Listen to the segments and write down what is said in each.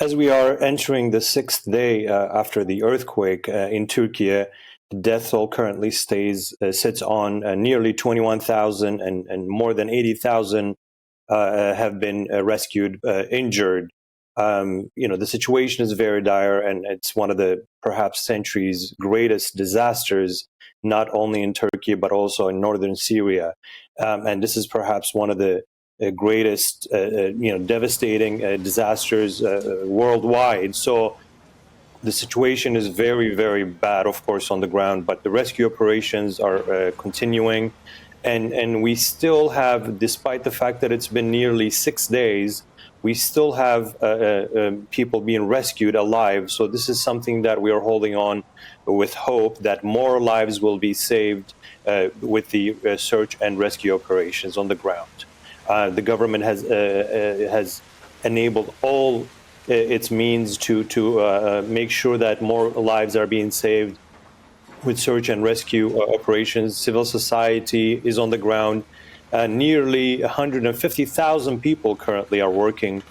As we are entering the sixth day after the earthquake in Turkey, the death toll currently sits on nearly 21,000, and more than 80,000 have been rescued, injured. The situation is very dire, and it's one of the perhaps century's greatest disasters, not only in Turkey but also in northern Syria. And this is perhaps one of the greatest, devastating disasters worldwide. So the situation is very, very bad, of course, on the ground, but the rescue operations are continuing. And we still have, despite the fact that it's been nearly 6 days, we still have people being rescued alive. So this is something that we are holding on with hope that more lives will be saved with the search and rescue operations on the ground. The government has enabled all its means to make sure that more lives are being saved with search and rescue operations. Civil society is on the ground. Nearly 150,000 people currently are working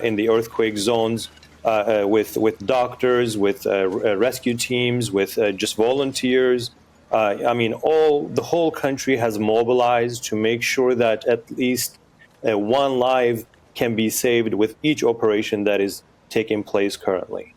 in the earthquake zones with doctors, with rescue teams, with just volunteers. The whole country has mobilized to make sure that at least one life can be saved with each operation that is taking place currently.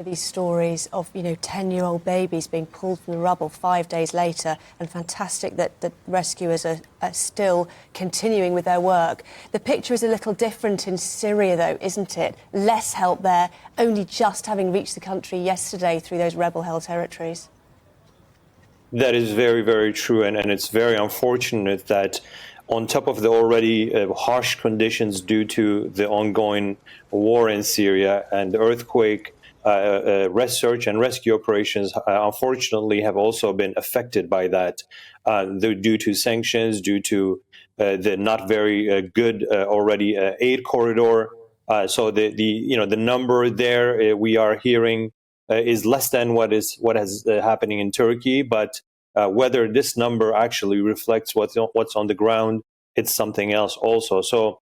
These stories of 10-year-old babies being pulled from the rubble 5 days later, and fantastic that the rescuers are still continuing with their work. The picture is a little different in Syria, though, isn't it? Less help there, only just having reached the country yesterday through those rebel-held territories. That is very, very true, and it's very unfortunate that on top of the already harsh conditions due to the ongoing war in Syria and the earthquake, search and rescue operations, unfortunately, have also been affected by that due to sanctions, due to the not very good already aid corridor. So the number there we are hearing is less than what is happening in Turkey, but whether this number actually reflects what's on the ground, it's something else also. So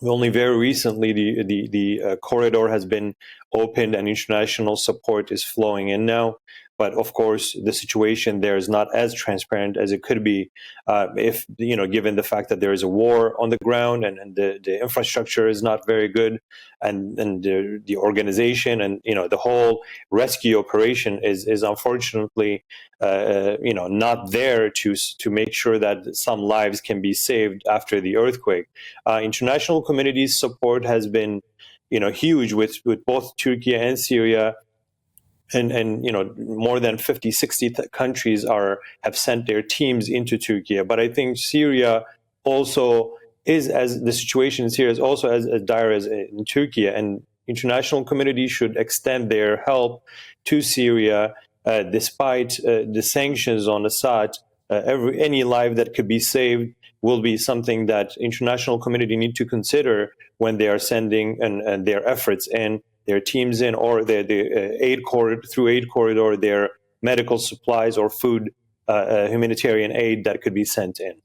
only very recently the corridor has been opened and international support is flowing in now. But of course, the situation there is not as transparent as it could be if, given the fact that there is a war on the ground and the infrastructure is not very good, and the organization and, the whole rescue operation is unfortunately, not there to make sure that some lives can be saved after the earthquake. International community's support has been, huge with both Turkey and Syria. And more than 50, 60 countries have sent their teams into Turkey. But I think Syria also the situation in Syria is also as dire as in Turkey, and international community should extend their help to Syria despite the sanctions on Assad. Any life that could be saved will be something that international community need to consider when they are sending and their efforts in, their teams in, or the aid corridor, their medical supplies or food, humanitarian aid that could be sent in.